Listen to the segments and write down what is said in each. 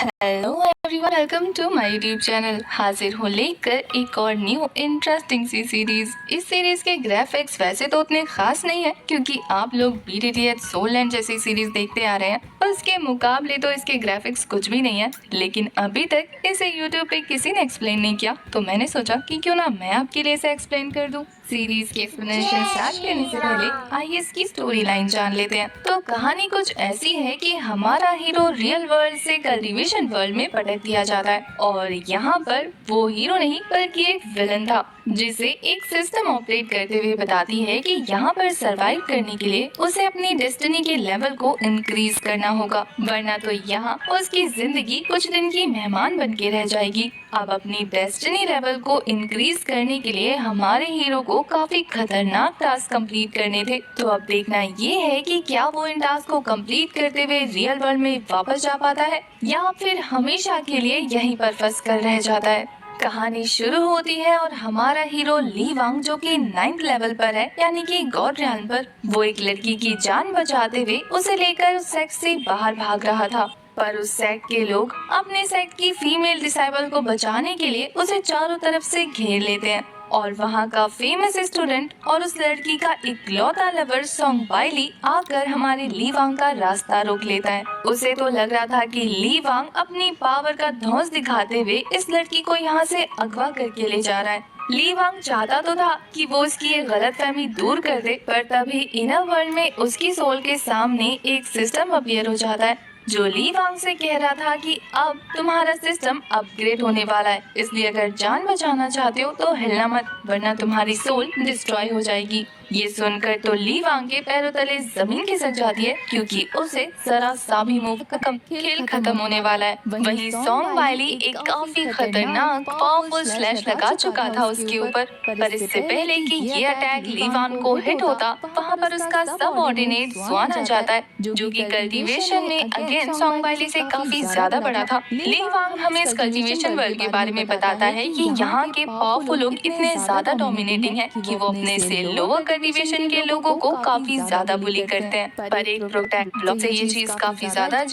Hello everyone, welcome to my YouTube channel. हाजिर हूँ लेकर एक और न्यू इंटरेस्टिंग सी सीरीज। इस सीरीज के ग्राफिक्स वैसे तो उतने खास नहीं है क्योंकि आप लोग BTTH सोल लैंड जैसी सीरीज देखते आ रहे हैं। उसके मुकाबले तो इसके ग्राफिक्स कुछ भी नहीं है, लेकिन अभी तक इसे यूट्यूब पे किसी ने एक्सप्लेन नहीं किया, तो मैंने सोचा कि क्यों ना मैं आपके लिए इसे एक्सप्लेन कर दूं। सीरीज के एक्सप्लेनेशन स्टार्ट करने से पहले आइए इसकी स्टोरी लाइन जान लेते हैं। तो कहानी कुछ ऐसी है कि हमारा हीरो रियल वर्ल्ड से कल्टीवेशन वर्ल्ड में पटक दिया जाता है और यहाँ पर वो हीरो नहीं बल्कि एक विलन था, जिसे एक सिस्टम ऑपरेट करते हुए बताती है कि यहाँ पर सरवाइव करने के लिए उसे अपनी डेस्टिनी के लेवल को इंक्रीज करना होगा, वरना तो यहाँ उसकी जिंदगी कुछ दिन की मेहमान बन के रह जाएगी। अब अपनी डेस्टिनी लेवल को इंक्रीज करने के लिए हमारे हीरो को काफी खतरनाक टास्क कंप्लीट करने थे। तो अब देखना ये है कि क्या वो इन टास्क को कंप्लीट करते हुए रियल वर्ल्ड में वापस जा पाता है या फिर हमेशा के लिए यहीं पर फंस कर रह जाता है। कहानी शुरू होती है और हमारा हीरो ली वांग, जो कि 9th लेवल पर है, यानी कि गॉड रियान पर, वो एक लड़की की जान बचाते हुए उसे लेकर उस सेक्ट से बाहर भाग रहा था। पर उस सेक्ट के लोग अपने सेक्ट की फीमेल डिसाइबल को बचाने के लिए उसे चारों तरफ से घेर लेते हैं और वहाँ का फेमस स्टूडेंट और उस लड़की का इकलौता लवर सोंग बाइली आकर हमारे ली वांग का रास्ता रोक लेता है। उसे तो लग रहा था कि ली वांग अपनी पावर का धौंस दिखाते हुए इस लड़की को यहाँ से अगवा करके ले जा रहा है। ली वांग चाहता तो था कि वो उसकी ये गलतफहमी दूर कर दे, पर तभी इनर वर्ल्ड में उसकी सोल के सामने एक सिस्टम अपीयर हो जाता है जो ली वांग से कह रहा था कि अब तुम्हारा सिस्टम अपग्रेड होने वाला है, इसलिए अगर जान बचाना चाहते हो तो हिलना मत, वरना तुम्हारी सोल डिस्ट्रॉय हो जाएगी। ये सुनकर तो ली वांग के पैरों तले जमीन खिसक जाती है क्योंकि उसे जरा सा भी मूव खेल खत्म होने वाला है। वहीं सोंग बाइली एक काफी खतरनाक पावरफुल स्लैश लगा चुका था उसके ऊपर, पर इससे पहले कि ये अटैक ली वांग को हिट होता, वहाँ पर उसका सबऑर्डिनेट स्वान आ जाता है, जो कि कल्टीवेशन में अगेन सोंग बाइली से काफी ज्यादा बड़ा था। ली वांग हमें इस कल्टीवेशन वर्ल्ड के बारे में बताता है कि यहाँ के पावरफुल लोग इतने ज्यादा डोमिनेटिंग हैं कि वो अपने से लोअर कल्टीवेशन के लोगों को काफी ज्यादा बुली करते हैं। पर एक प्रोटेक्ट ब्लॉक से ये चीज काफी ज्यादा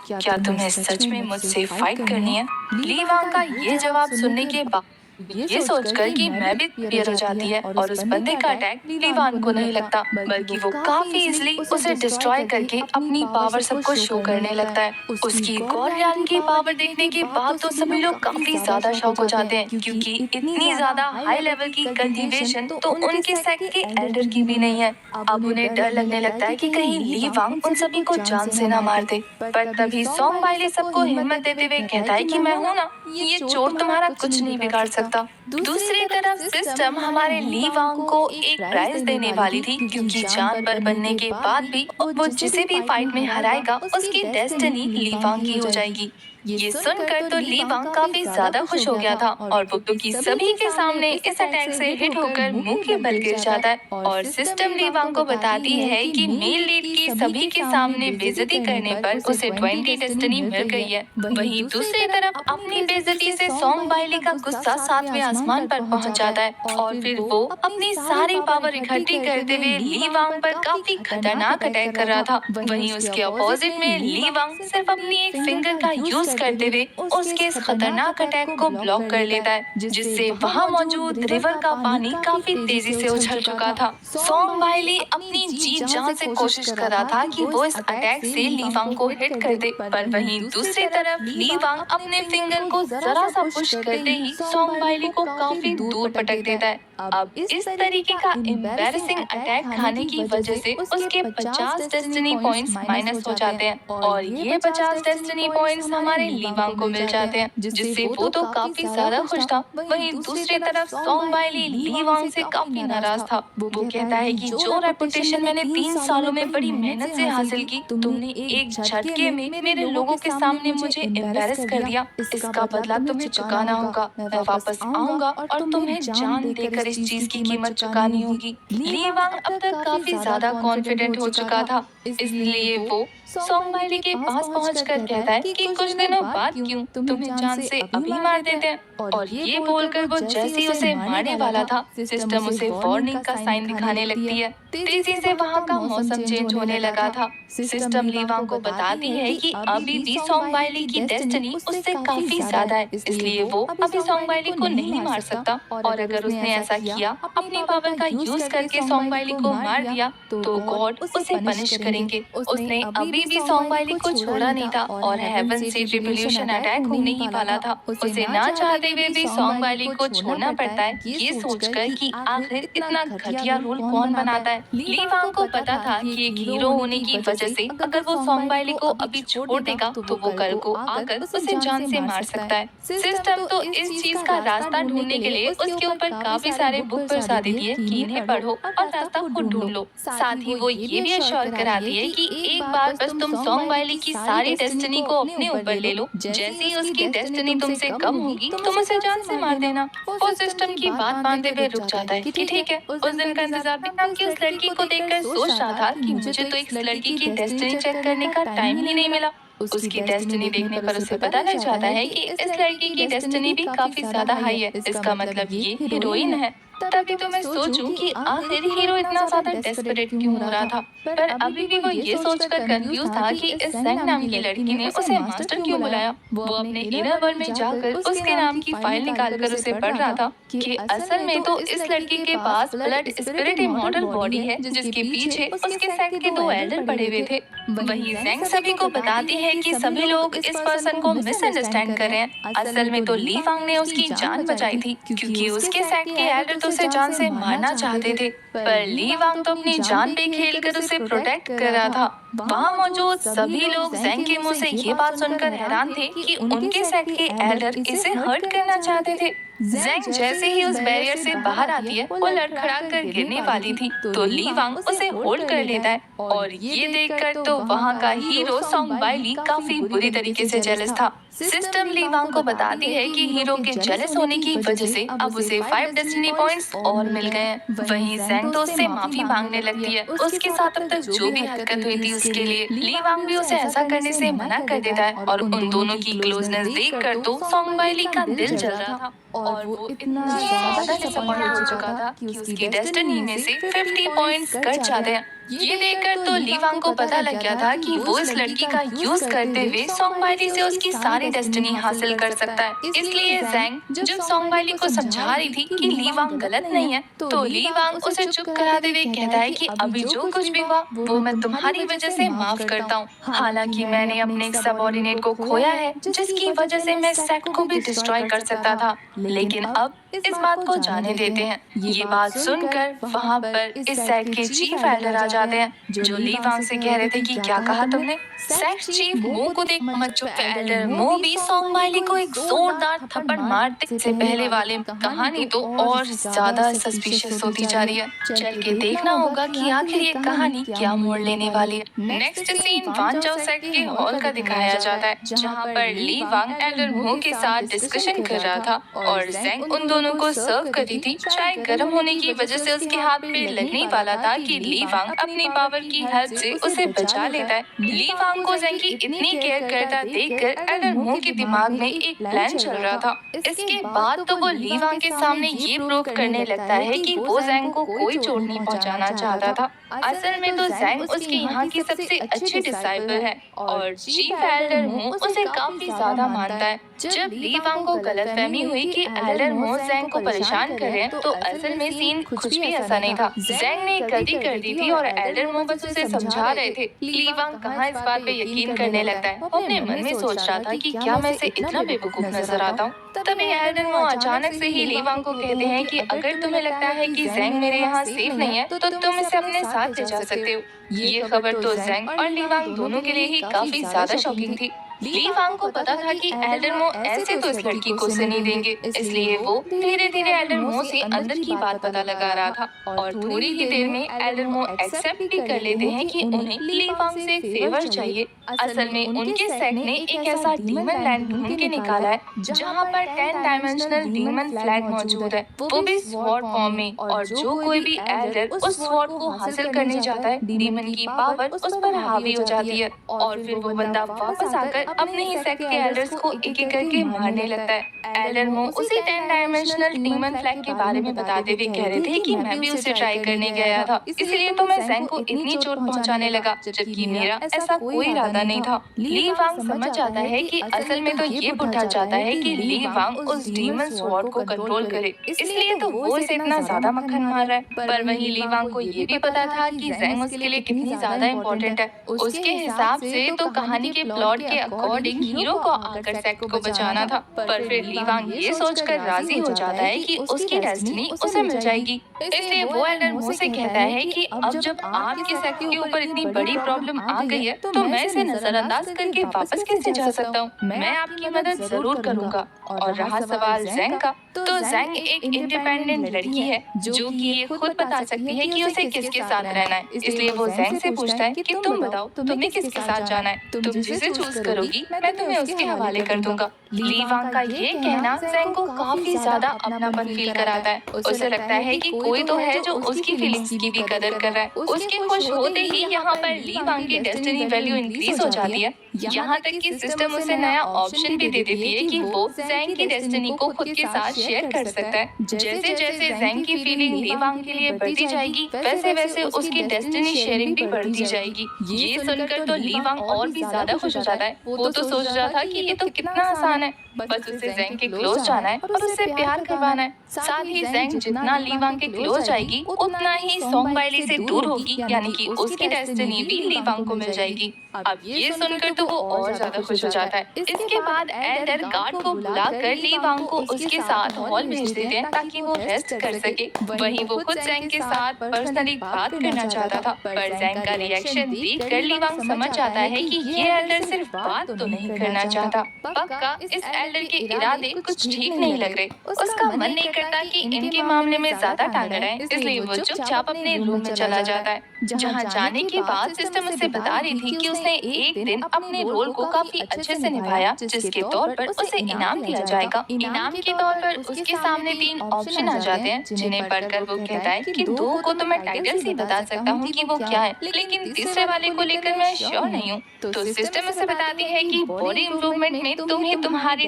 क्या तुम्हें सच में मुझसे फाइट करनी है? ली वांग का ये जवाब सुनने के बाद ये सोचकर कि मैं भी क्लियर हो जाती है और उस बंदे का अटैक ली वांग को नहीं लगता, बल्कि वो काफी इजीली उसे डिस्ट्रॉय करके अपनी पावर सबको शो करने लगता है। उसकी गॉड रियान की पावर देखने के बाद तो सभी लोग काफी ज्यादा शॉक हो जाते हैं क्योंकि इतनी ज्यादा हाई लेवल की कल्टीवेशन तो उनके सेक्ट के एल्डर की भी नहीं है। अब उन्हें डर लगने लगता है कि कहीं ली वांग उन सभी को जान से न मार दे। पर तभी सोंग बाइली सबको हिम्मत देते हुए कहता है कि मैं हूँ ना, ये चोट तुम्हारा कुछ नहीं बिगाड़ सकता। दूसरी तरफ सिस्टम हमारे ली वांग को एक प्राइज देने वाली थी क्योंकि जानवर बनने के बाद भी वो जिसे भी फाइट में हराएगा उसकी डेस्टिनी ली वांग की हो जाएगी। ये सुनकर तो ली वांग काफी ज्यादा खुश हो गया था और वो क्योंकि सभी के सामने इस अटैक से हिट होकर मुंह के बल गिर जाता है और सिस्टम ली वांग को बताती है कि मेल लीड की सभी के सामने बेइज्जती करने पर उसे 20 डेस्टिनी मिल गई है। वहीं दूसरी तरफ अपनी बेइज्जती से सोंग बाइली का गुस्सा 7वें आसमान पर पहुंच जाता है और फिर वो अपनी सारी पावर इकट्ठी करते हुए ली वांग पर काफी खतरनाक अटैक कर रहा था। वहीं उसके अपोजिट में ली वांग सिर्फ अपनी एक फिंगर का यूज करते हुए उसके इस खतरनाक अटैक को ब्लॉक कर लेता है, जिससे वहाँ मौजूद रिवर का पानी काफी तेजी से उछल चुका था। सोंग बाइली अपनी जी जान से कोशिश कर रहा था कि वो इस अटैक से ली वांग को हिट कर दे, पर वहीं दूसरी तरफ ली वांग अपने फिंगर को जरा सा पुश करते ही सोंग बाइली को काफी दूर पटक देता है। अब इस तरीके का एम्बैरेसिंग अटैक खाने की वजह से उसके 50 डेस्टिनी पॉइंट्स माइनस हो जाते हैं और ये 50 डेस्टिनी पॉइंट्स हमारे ली वांग को मिल जाते हैं, जिससे वो तो काफी ज्यादा खुश था। वहीं दूसरी तरफ सोंग बाइली ली वांग से काफी नाराज था। वो कहता है कि जो रेपुटेशन मैंने 3 सालों में बड़ी मेहनत से हासिल की, तुमने एक झटके में मेरे लोगों के सामने मुझे एम्बैरेस कर दिया। इसका बदला तुम्हें चुकाना होगा। मैं वापस आऊंगा और तुम्हें जान देकर इस चीज की कीमत चुकानी होगी। ली वांग अब तक काफी ज्यादा कॉन्फिडेंट हो चुका था, इसलिए वो सोंग बाइली के पास पहुंचकर कहता है कि कुछ दिनों बाद क्यों, तुम्हें जान से अभी मार देते हैं। और ये बोलकर वो जैसे ही उसे मारने वाला था, सिस्टम उसे वार्निंग का साइन दिखाने लगती है। तेजी से वहाँ का मौसम चेंज होने लगा था। सिस्टम ली वांग को बताती है कि अभी भी सोंग वाइली की डेस्टिनी उससे काफी ज्यादा है, इसलिए वो अभी सोंग वाइली को नहीं मार सकता। और अगर उसने ऐसा किया, अपनी पावर का यूज करके सोंग वाइली को मार दिया, तो गॉड उसे पनिश करेंगे। उसने अभी भी सोंग वाइली को छोड़ा नहीं था और हेवन से रिवोल्यूशन अटैक होने ही वाला था। उसे ना चाहते हुए भी सोंग वाइली को छोड़ना पड़ता है, ये सोचकर कि आखिर इतना घटिया रूल कौन बनाता है। ली वांग को पता था कि एक हीरो होने की वजह से अगर वो सोंग वाइली को अभी छोड़ देगा तो वो कल को आकर उसे जान से मार सकता है। सिस्टम तो इस चीज का रास्ता ढूंढने के लिए उसके ऊपर काफी सारे बुक बरसा देती है कि इन्हें पढ़ो और रास्ता खुद ढूंढ लो। साथ ही वो ये भी अश्योर कराती है कि एक बार बस तुम सोंग वाइली की सारी डेस्टिनी को अपने ऊपर ले लो, जैसे ही उसकी डेस्टिनी तुमसे कम होगी तुम उसे जान से मार देना। वो सिस्टम की बात मानते हुए रुक जाता है कि ठीक है। उस दिन का इंतजार भी नाम की उस लड़की को देखकर सोच रहा था कि मुझे तो एक लड़की की डेस्टिनी चेक करने का टाइम ही नहीं मिला। उसकी डेस्टिनी देखने पर उसे पता लग जाता है कि इस लड़की की डेस्टिनी भी काफी ज्यादा हाई है, इसका मतलब ये हीरोइन है। तभी तो मैं सोचूं कि आखिर हीरो इतना ज्यादा डेस्परेट क्यों हो रहा था। पर अभी भी वो ये सोचकर कंफ्यूज था कि इस ज़ेंग नाम की लड़की ने उसे मास्टर क्यों बुलाया। वो अपने इनर वर्ल्ड में जाकर उसके नाम की फाइल निकालकर उसे पढ़ रहा था कि असल में तो इस लड़की के पास ब्लड स्पिरिट इमॉर्टल बॉडी है, जिसके पीछे उसके सेक्ट के 2 एल्डर पड़े हुए थे। वहीं ज़ेंग सभी को बताती है कि सभी लोग इस पर्सन को मिसअंडरस्टैंड कर रहे हैं। असल में तो ली वांग ने उसकी जान बचाई थी, क्योंकि उसके सेक्ट के एल्डर उसे जान से मारना चाहते थे, पर ली वांग तो अपनी जान पे खेलकर उसे प्रोटेक्ट कर रहा था। वहाँ मौजूद सभी लोग ज़ेंग के मुंह से ये बात सुनकर हैरान थे कि उनके सेक्ट के एल्डर इसे हर्ट करना चाहते थे। ज़ेंग जैसे ही उस बैरियर से बाहर आती है, वो लड़खड़ा कर गिरने वाली थी, तो ली वांग उसे होल्ड कर लेता है। और ये देखकर तो वहाँ का हीरो सोंग वाइली काफी बुरी तरीके से जेलस था। सिस्टम ली वांग को बताती है कि हीरो के जेलस होने की वजह से अब उसे 5 डेस्टिनी पॉइंट्स और मिल गए हैं। वहीं ज़ेंग तो उससे माफी मांगने लगती है, उसके साथ अब तक जो भी हरकत हुई थी उसके लिए। ली वांग भी उसे ऐसा करने से मना कर देता है और उन दोनों की क्लोजनेस देखकर तो सोंग वाइली का दिल जल रहा था और वो इतना ज्यादा डिसअपॉइंट हो चुका था कि उसकी डेस्टिनी में से 50 पॉइंट्स कट जाते हैं। ये देखकर तो ली वांग को पता लग गया था कि वो इस लड़की का यूज करते हुए सोंग वाइली से उसकी सारी डेस्टिनी हासिल कर सकता है। इसलिए ज़ेंग जब सोंग वाइली को समझा रही थी कि ली वांग गलत नहीं है, तो ली वांग उसे चुप कराते हुए कहता है कि अभी जो कुछ भी हुआ वो मैं तुम्हारी वजह से माफ करता हूँ। हालांकि मैंने अपने सबऑर्डिनेट को खोया है, जिसकी वजह से मैं सेक्ट को भी डिस्ट्रॉय कर सकता था, लेकिन अब इस बात को जाने देते हैं। ये बात सुनकर वहाँ पर इस सेक्ट के चीफ एल्डर आ जाते हैं, जो ली वांग से कह रहे थे कि क्या कहा तुमने। सेक्ट चीफ मो को देख मत चुप। एल्डर मो भी सोंग वाइली को एक जोरदार थप्पड़ मारते से पहले वाले कहानी तो और ज्यादा सस्पिशियस होती जा रही है। चल के देखना होगा कि आखिर ये कहानी क्या मोड़ लेने वाली है। नेक्स्ट सीन वांचो सेक्ट के हॉल का दिखाया जाता है, जहाँ पर ली वांग एल्डर मो के साथ डिस्कशन कर रहा था और ज़ेंग उन दोनों को सर्व करी थी। चाय गर्म होने की वजह से उसके हाथ पे लगने वाला था कि ली वांग अपनी पावर की हेल्प से उसे बचा लेता है। ली वांग को ज़ेंग की इतनी केयर करता देखकर एल्डर मो के दिमाग में एक प्लान चल रहा था। इसके बाद तो वो ली वांग के सामने ये प्रूव करने लगता है कि वो ज़ेंग को कोई चोट नहीं पहुंचाना चाहता था। असल में तो ज़ेंग उसके यहाँ की सबसे अच्छी डिसाइपल है और चीफ एल्डर मो उसे काफी ज्यादा मानता है। जब ली वांग को गलतफहमी हुई कि एल्डर मो ज़ेंग को परेशान कर रहे हैं, तो असल में सीन कुछ भी ऐसा नहीं था। ज़ेंग ने गलती कर दी थी और एल्डर मो बस उसे समझा रहे थे। ली वांग कहाँ इस बात पे यकीन करने लगता है। वो अपने मन में सोच रहा था कि क्या मैं इसे इतना बेवकूफ नजर आता हूँ। तभी एल्डर मो अचानक से ही ली वांग को कहते हैं कि अगर तुम्हें लगता है कि ज़ेंग मेरे यहाँ सेफ नहीं है, तो तुम इसे अपने साथ ले जा सकते हो। ये खबर तो ज़ेंग और ली वांग दोनों के लिए ही काफी ज्यादा शॉकिंग थी। ली वांग को पता था कि एल्डर मो ऐसे तो इस लड़की को से नहीं देंगे, इसलिए वो धीरे धीरे एल्डर मो से अंदर की बात पता लगा रहा था और थोड़ी ही देर में एल्डर मो एक्सेप्ट भी कर लेते हैं कि उन्हें ली वांग से एक फेवर चाहिए। असल में उनके सेक्ट ने एक ऐसा डीमन लैंड ढूंढ के निकाला है जहाँ पर 10 डायमेंशनल डीमन फ्लैग मौजूद है, वो भी स्वॉर्ड फॉर्म में। और जो कोई भी एल्डर उस स्वॉर्ड को हासिल करने जाता है, डीमन की पावर उस पर हावी हो जाती है और फिर वो बंदा वापस आकर अपने ही सेक्ट के एल्डर्स को एक एक करके मारने लगता है। एल्डर मो उसी 10 डायमेंशनल डीमन फ्लैग के बारे में बताते हुए कह रहे थे कि मैं भी उसे ट्राई करने गया था, इसलिए तो मैं जैंग को इतनी चोट पहुंचाने लगा, जबकि मेरा ऐसा कोई इरादा नहीं था। ली वांग समझ जाता है कि असल में तो ये बुढ़ा चाहता है कि ली वांग उस डीमन स्वॉर्ड को कंट्रोल करे, इसलिए तो वो इसे इतना ज्यादा मक्खन मार रहा है। पर वहीं ली वांग को ये भी पता था कि जैंग उसके लिए कितनी ज्यादा इम्पोर्टेंट है। उसके हिसाब से तो कहानी के प्लॉट के अकॉर्डिंग हीरो को आकर सेक्ट को बचाना था, पर फिर ली वांग ये सोचकर राजी हो जाता है कि उसकी डेस्टिनी उसे मिल जाएगी। इसलिए वो एल्डर मो से कहता है कि अब जब आपके सेक्ट के ऊपर इतनी बड़ी प्रॉब्लम आ गई है तो मैं इसे नजरअंदाज करके वापस कैसे जा सकता हूँ। मैं आपकी मदद जरूर करूंगा। और रहा सवाल जैंग का, तो जैंग एक इंडिपेंडेंट लड़की है जो कि ये खुद बता सकती है कि उसे किसके साथ रहना है। इसलिए वो जैंग से पूछता है कि तुम बताओ तुम्हें किसके साथ जाना है, तुम जिसे चूज करोगी मैं तुम्हें उसके हवाले कर दूंगा। ली वांग का ये कहना जैंग को काफी ज्यादा अपनापन फील कराता है। उसे लगता है कि कोई तो है जो उसकी फीलिंग्स की भी कदर कर रहा है। उसके खुश होते ही यहाँ पर ली वांग की डेस्टिनी वैल्यू इंक्रीज हो जाती है। यहाँ तक कि सिस्टम उसे नया ऑप्शन भी दे देती है कि वो जैंग की डेस्टिनी को खुद के साथ शेयर कर सकता है। जैसे जैसे जैंग की फीलिंग ली वांग के लिए बढ़ती जाएगी वैसे वैसे उसकी डेस्टिनी शेयरिंग भी बढ़ती जाएगी। ये सुनकर तो ली वांग और भी ज्यादा खुश हो जाता है। वो तो सोच रहा था कि ये तो कितना आसान है, बस उसे जैंग के क्लोज जाना है और उससे प्यार करवाना है। साथ ही जैंग जितना ली वांग के क्लोज जाएगी उतना ही सोंग बाइली से दूर होगी, यानी कि उसकी डेस्टिनी भी ली वांग को मिल जाएगी। अब ये सुनकर तो वो और ज्यादा खुश हो जाता है। इसके बाद एल्डर गार्ड को बुलाकर ली वांग को उसके साथ हॉल भेज देते हैं ताकि वो रेस्ट कर सके। वहीं वो खुद जैंग के साथ पर्सनली बात करना चाहता था, पर जैंग का रिएक्शन देखकर ली वांग समझ जाता है कि ये एल्डर सिर्फ बात तो नहीं करना चाहता, पक्का इस एल्डर के इरादे कुछ ठीक नहीं लग रहे। उसका मन नहीं करता कि इनके मामले में ज्यादा टांग अड़ाए, इसलिए वो चुपचाप अपने रूम में चला जाता है। जहाँ जाने के बाद सिस्टम उसे बता रही थी कि उसने एक दिन अपने रोल को काफी अच्छे से निभाया, जिसके तौर पर उसे इनाम दिया जाएगा। इनाम के तौर पर उसके सामने 3 ऑप्शन आ जाते हैं, जिन्हें पढ़कर वो कहता है कि 2 को तो मैं टाइटल से बता सकता हूँ कि वो क्या है, लेकिन तीसरे वाले को लेकर मैं श्योर नहीं हूँ। तो सिस्टम उसे बताती है कि बॉडी इम्प्रूवमेंट में तुम्हें तुम्हारी